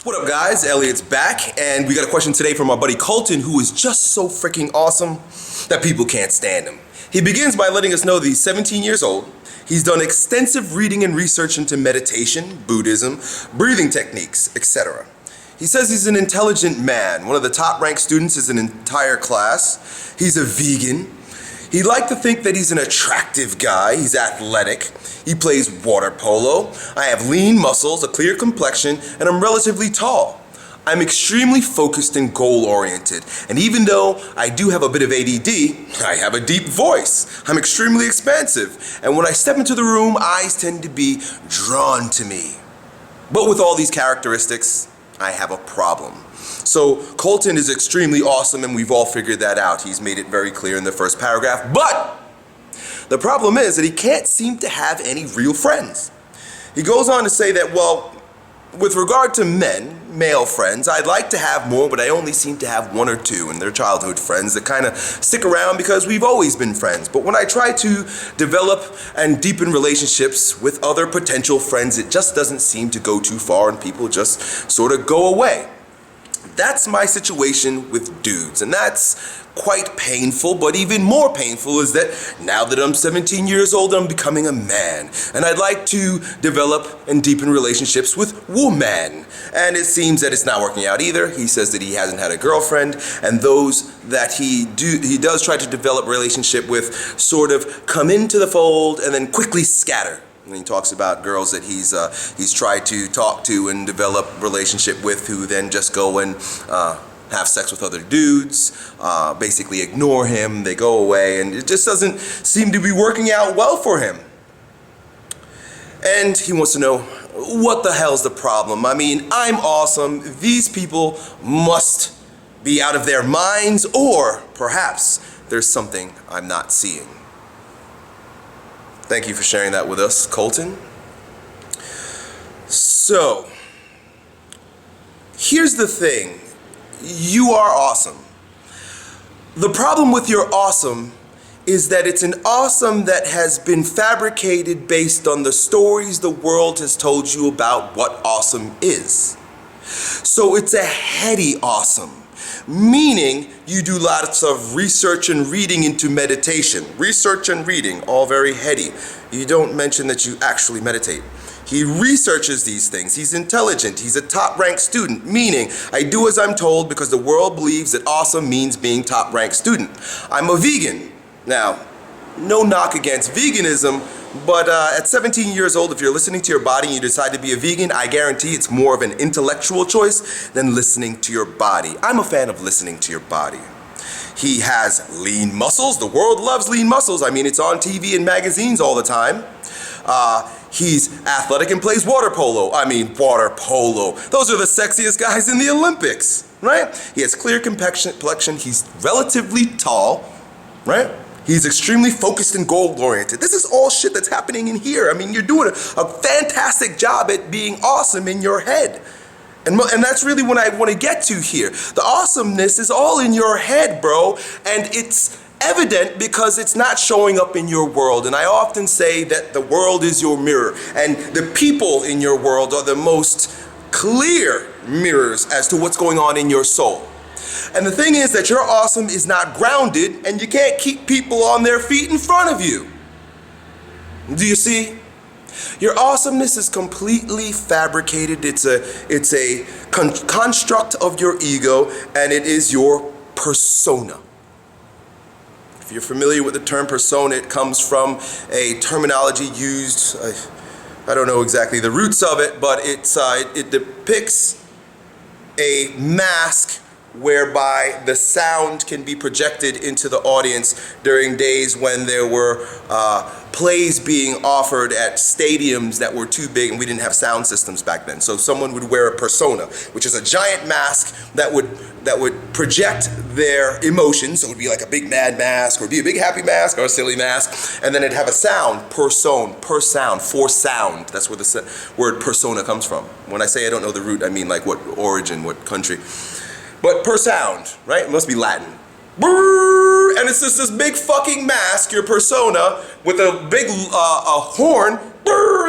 What up, guys? Elliott's back, and we got a question today from our buddy Colton, who is just so freaking awesome that people can't stand him. He begins by letting us know that he's 17 years old. He's done extensive reading and research into meditation, Buddhism, breathing techniques, etc. He says he's an intelligent man, one of the top-ranked students in an entire class. He's a vegan. He'd like to think that he's an attractive guy. He's athletic. He plays water polo. I have lean muscles, a clear complexion, and I'm relatively tall. I'm extremely focused and goal-oriented. And even though I do have a bit of ADD, I have a deep voice. I'm extremely expansive. And when I step into the room, eyes tend to be drawn to me. But with all these characteristics, I have a problem. So Colton is extremely awesome, and we've all figured that out. He's made it very clear in the first paragraph. But the problem is that he can't seem to have any real friends. He goes on to say that, well, with regard to men, male friends, I'd like to have more, but I only seem to have one or two, and they're childhood friends that kind of stick around because we've always been friends. But when I try to develop and deepen relationships with other potential friends, it just doesn't seem to go too far, and people just sort of go away. That's my situation with dudes, and that's quite painful. But even more painful is that now that I'm 17 years old, I'm becoming a man, and I'd like to develop and deepen relationships with women, and it seems that it's not working out either. He says that he hasn't had a girlfriend, and those that he does try to develop relationship with sort of come into the fold and then quickly scatter. And he talks about girls that he's tried to talk to and develop relationship with, who then just go and have sex with other dudes, basically ignore him, they go away, and it just doesn't seem to be working out well for him. And he wants to know, what the hell's the problem? I mean, I'm awesome. These people must be out of their minds, or perhaps there's something I'm not seeing. Thank you for sharing that with us, Colton. So, here's the thing. You are awesome. The problem with your awesome is that it's an awesome that has been fabricated based on the stories the world has told you about what awesome is. So it's a heady awesome. Meaning you do lots of research and reading into meditation. Research and reading, all very heady. You don't mention that you actually meditate. He researches these things. He's intelligent. He's a top-ranked student, meaning I do as I'm told because the world believes that awesome means being top-ranked student. I'm a vegan. Now, no knock against veganism, but at 17 years old, if you're listening to your body and you decide to be a vegan, I guarantee it's more of an intellectual choice than listening to your body. I'm a fan of listening to your body. He has lean muscles. The world loves lean muscles. I mean, it's on TV and magazines all the time. He's athletic and plays water polo. I mean, water polo. Those are the sexiest guys in the Olympics, right? He has clear complexion. He's relatively tall, right? He's extremely focused and goal-oriented. This is all shit that's happening in here. I mean, you're doing a fantastic job at being awesome in your head. And that's really what I want to get to here. The awesomeness is all in your head, bro. And it's evident because it's not showing up in your world. And I often say that the world is your mirror. And the people in your world are the most clear mirrors as to what's going on in your soul. And the thing is that your awesome is not grounded, and you can't keep people on their feet in front of you. Do you see? Your awesomeness is completely fabricated. It's a construct of your ego, and it is your persona. If you're familiar with the term persona, it comes from a terminology used, I don't know exactly the roots of it, but it depicts a mask whereby the sound can be projected into the audience during days when there were plays being offered at stadiums that were too big and we didn't have sound systems back then. So someone would wear a persona, which is a giant mask that would project their emotions. So it would be like a big mad mask, or it'd be a big happy mask, or a silly mask, and then it'd have a sound, per sound. That's where the word persona comes from. When I say I don't know the root, I mean like what origin, what country. But per sound, right? It must be Latin. And it's just this big fucking mask, your persona, with a big a horn.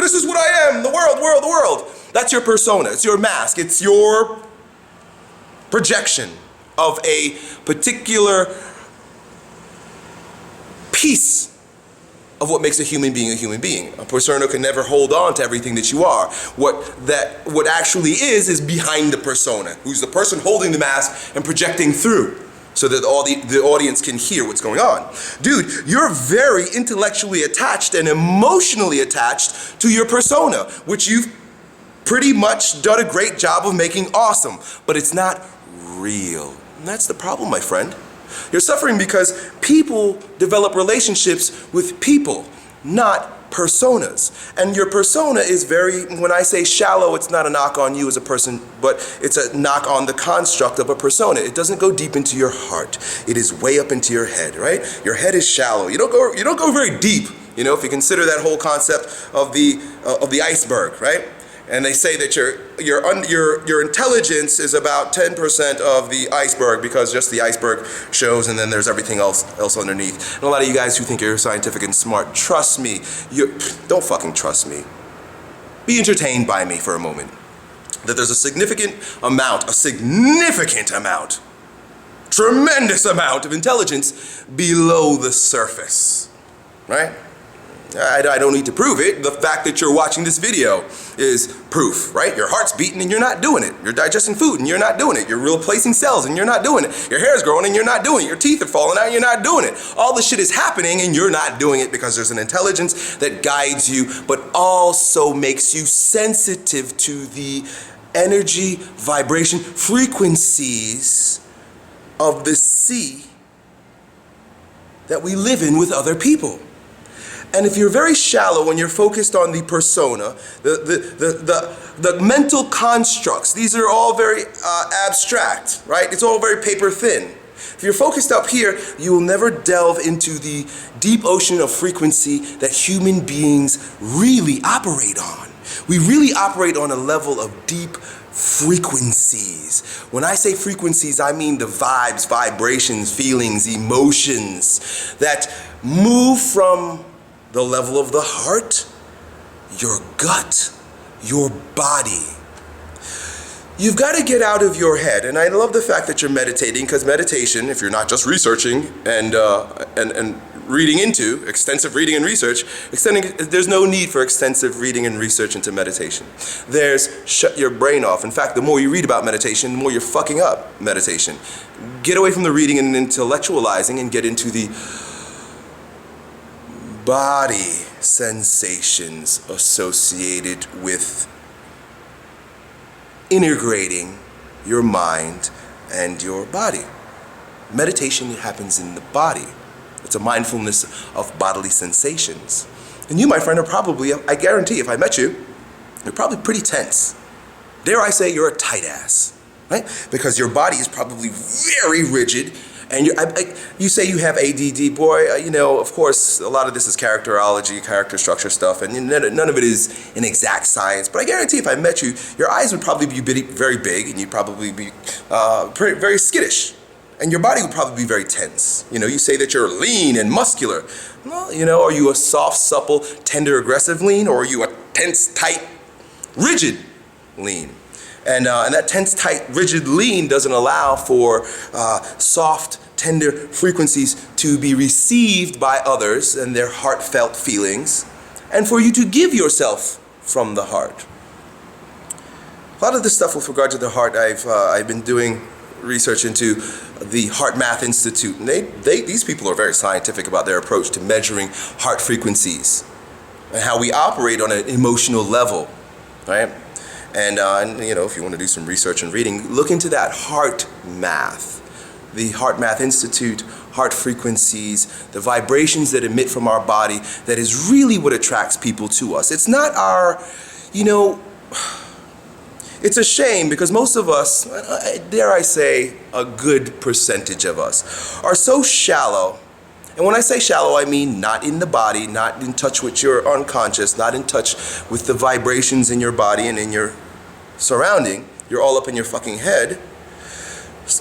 This is what I am, the world. That's your persona. It's your mask. It's your projection of a particular piece of what makes a human being a human being. A persona can never hold on to everything that you are. What actually is behind the persona, who's the person holding the mask and projecting through, so that all the audience can hear what's going on. Dude, you're very intellectually attached and emotionally attached to your persona, which you've pretty much done a great job of making awesome, but it's not real. And that's the problem, my friend. You're suffering because people develop relationships with people, not personas. And your persona is very, when I say shallow, it's not a knock on you as a person, but it's a knock on the construct of a persona. It doesn't go deep into your heart. It is way up into your head, right? Your head is shallow. You don't go very deep, you know, if you consider that whole concept of the iceberg, right? And they say that your intelligence is about 10% of the iceberg, because just the iceberg shows, and then there's everything else underneath. And a lot of you guys who think you're scientific and smart, trust me, don't fucking trust me. Be entertained by me for a moment. That there's a significant amount, tremendous amount of intelligence below the surface, right? I don't need to prove it. The fact that you're watching this video is proof, right? Your heart's beating and you're not doing it. You're digesting food and you're not doing it. You're replacing cells and you're not doing it. Your hair's growing and you're not doing it. Your teeth are falling out and you're not doing it. All this shit is happening and you're not doing it because there's an intelligence that guides you, but also makes you sensitive to the energy, vibration, frequencies of the sea that we live in with other people. And if you're very shallow and you're focused on the persona, the mental constructs, these are all very abstract, right? It's all very paper thin. If you're focused up here, you will never delve into the deep ocean of frequency that human beings really operate on. We really operate on a level of deep frequencies. When I say frequencies, I mean the vibes, vibrations, feelings, emotions that move from the level of the heart, your gut, your body. You've got to get out of your head. And I love the fact that you're meditating, because meditation, if you're not just researching and reading into extensive reading and research, there's no need for extensive reading and research into meditation. There's shut your brain off. In fact, the more you read about meditation, the more you're fucking up meditation. Get away from the reading and intellectualizing and get into the body sensations associated with integrating your mind and your body. Meditation happens in the body. It's a mindfulness of bodily sensations. And you, my friend, are probably, I guarantee if I met you, you're probably pretty tense. Dare I say you're a tight ass, right? Because your body is probably very rigid. And you say you have ADD, boy, of course, a lot of this is characterology, character structure stuff, and none of it is an exact science. But I guarantee if I met you, your eyes would probably be very big, and you'd probably be very skittish. And your body would probably be very tense. You say that you're lean and muscular. Well, are you a soft, supple, tender, aggressive lean, or are you a tense, tight, rigid lean? And that tense, tight, rigid lean doesn't allow for soft, tender frequencies to be received by others and their heartfelt feelings, and for you to give yourself from the heart. A lot of this stuff with regard to the heart, I've been doing research into the Heart Math Institute, and these people are very scientific about their approach to measuring heart frequencies and how we operate on an emotional level, right? And if you want to do some research and reading, look into that heart math. The Heart Math Institute, heart frequencies, the vibrations that emit from our body, that is really what attracts people to us. It's not our, it's a shame because most of us, dare I say, a good percentage of us, are so shallow. And when I say shallow, I mean not in the body, not in touch with your unconscious, not in touch with the vibrations in your body and in your surrounding. You're all up in your fucking head.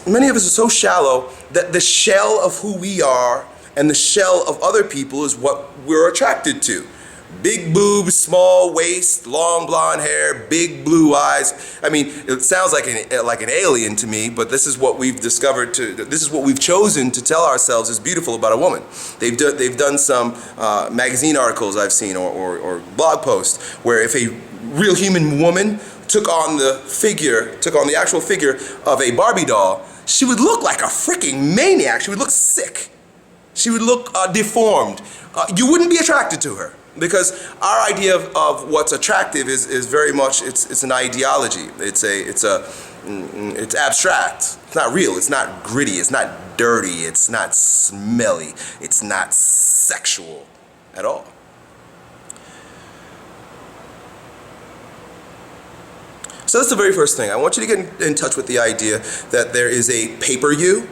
Many of us are so shallow that the shell of who we are and the shell of other people is what we're attracted to. Big boobs, small waist, long blonde hair, big blue eyes. I mean, it sounds like an alien to me, but this is what we've discovered. This is what we've chosen to tell ourselves is beautiful about a woman. They've done some magazine articles I've seen or blog posts where if a real human woman took on the actual figure of a Barbie doll, she would look like a freaking maniac. She would look sick. She would look deformed. You wouldn't be attracted to her. Because our idea of what's attractive is very much it's an ideology. It's abstract. It's not real. It's not gritty. It's not dirty. It's not smelly. It's not sexual at all. So that's the very first thing. I want you to get in touch with the idea that there is a paper you,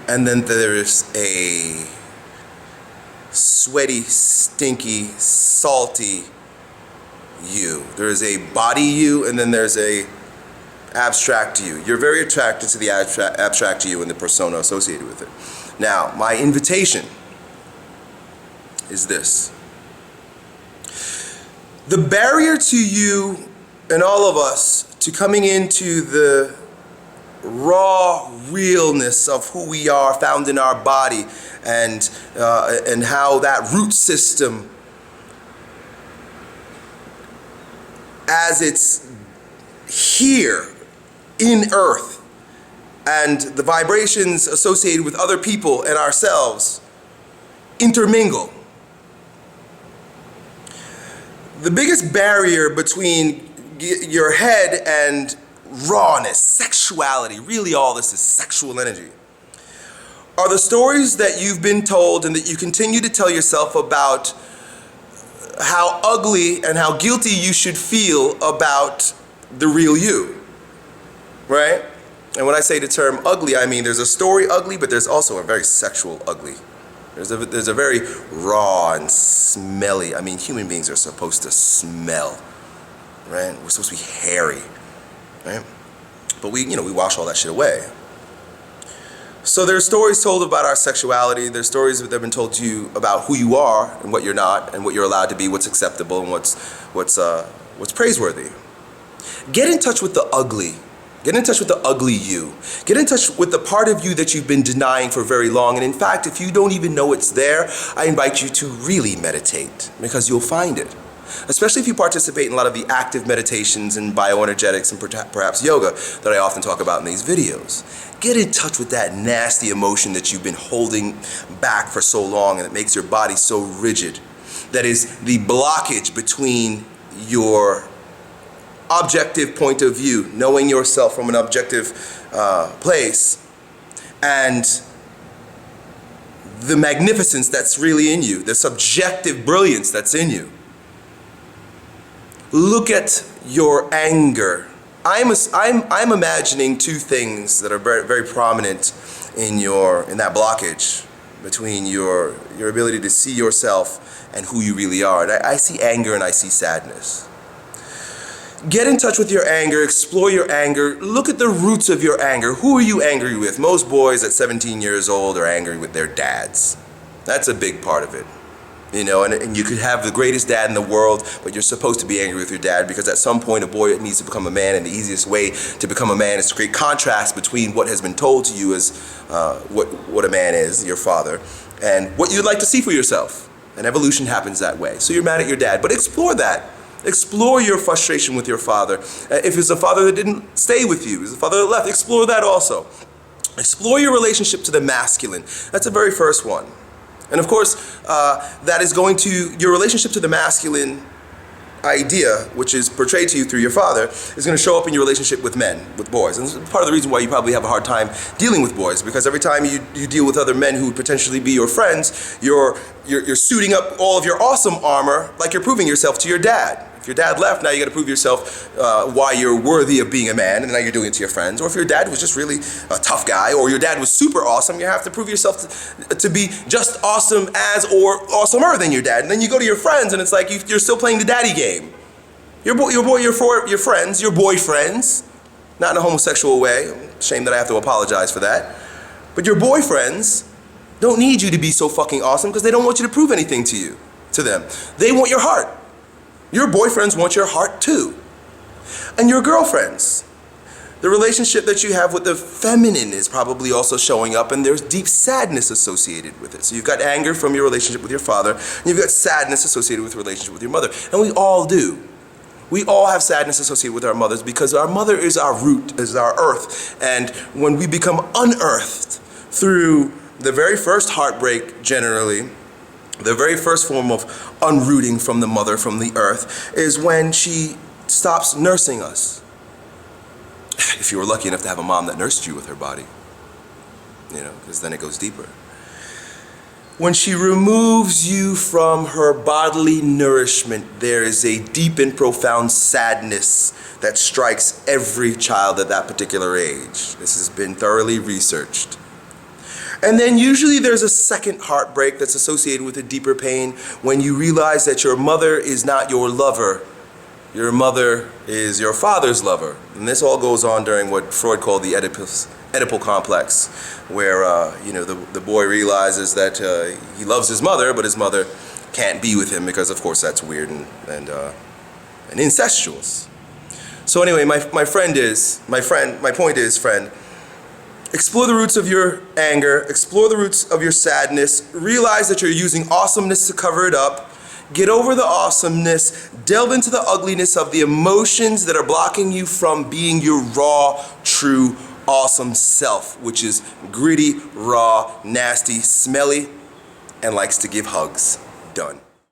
and then there is a sweaty, stinky, salty you. There's a body you, and then there's a abstract you. You're very attracted to the abstract you and the persona associated with it. Now, my invitation is this. The barrier to you and all of us to coming into the raw realness of who we are found in our body and how that root system as it's here in earth and the vibrations associated with other people and ourselves intermingle. The biggest barrier between your head and rawness, sexuality, really all this is sexual energy, are the stories that you've been told and that you continue to tell yourself about how ugly and how guilty you should feel about the real you, right? And when I say the term ugly, I mean there's a story ugly, but there's also a very sexual ugly. There's a very raw and smelly. I mean, human beings are supposed to smell, right? We're supposed to be hairy, right? But we wash all that shit away. So there's stories told about our sexuality. There's stories that have been told to you about who you are and what you're not, and what you're allowed to be, what's acceptable, and what's praiseworthy. Get in touch with the ugly. Get in touch with the ugly you. Get in touch with the part of you that you've been denying for very long. And in fact, if you don't even know it's there, I invite you to really meditate, because you'll find it. Especially if you participate in a lot of the active meditations and bioenergetics and perhaps yoga that I often talk about in these videos. Get in touch with that nasty emotion that you've been holding back for so long and it makes your body so rigid. That is the blockage between your objective point of view, knowing yourself from an objective place, and the magnificence that's really in you, the subjective brilliance that's in you. Look at your anger. I'm imagining two things that are very, very prominent in that blockage between your ability to see yourself and who you really are. And I see anger and I see sadness. Get in touch with your anger, explore your anger, look at the roots of your anger. Who are you angry with? Most boys at 17 years old are angry with their dads. That's a big part of it. And you could have the greatest dad in the world, but you're supposed to be angry with your dad because at some point a boy needs to become a man, and the easiest way to become a man is to create contrast between what has been told to you as what a man is, your father, and what you'd like to see for yourself. And evolution happens that way. So you're mad at your dad, but explore that. Explore your frustration with your father. If it's a father that didn't stay with you, it's a father that left, explore that also. Explore your relationship to the masculine. That's the very first one. And of course, that is going to, your relationship to the masculine idea, which is portrayed to you through your father, is going to show up in your relationship with men, with boys. And this is part of the reason why you probably have a hard time dealing with boys, because every time you deal with other men who would potentially be your friends, you're suiting up all of your awesome armor like you're proving yourself to your dad. If your dad left, now you got to prove yourself why you're worthy of being a man, and now you're doing it to your friends. Or if your dad was just really a tough guy, or your dad was super awesome, you have to prove yourself to be just awesome as or awesomer than your dad. And then you go to your friends, and it's like you're still playing the daddy game. Your friends, your boyfriends, not in a homosexual way. Shame that I have to apologize for that. But your boyfriends don't need you to be so fucking awesome because they don't want you to prove anything to you. to them. They want your heart. Your boyfriends want your heart too. And your girlfriends. The relationship that you have with the feminine is probably also showing up, and there's deep sadness associated with it. So you've got anger from your relationship with your father, and you've got sadness associated with the relationship with your mother. And we all do. We all have sadness associated with our mothers because our mother is our root, is our earth. And when we become unearthed through the very first heartbreak, generally, the very first form of unrooting from the mother, from the earth, is when she stops nursing us. If you were lucky enough to have a mom that nursed you with her body, because then it goes deeper. When she removes you from her bodily nourishment, there is a deep and profound sadness that strikes every child at that particular age. This has been thoroughly researched. And then usually there's a second heartbreak that's associated with a deeper pain when you realize that your mother is not your lover. Your mother is your father's lover. And this all goes on during what Freud called the Oedipal complex, where the boy realizes that he loves his mother, but his mother can't be with him because, of course, that's weird and incestuous. So anyway, my point is, friend, explore the roots of your anger, explore the roots of your sadness, realize that you're using awesomeness to cover it up. Get over the awesomeness, delve into the ugliness of the emotions that are blocking you from being your raw, true, awesome self, which is gritty, raw, nasty, smelly, and likes to give hugs. Done.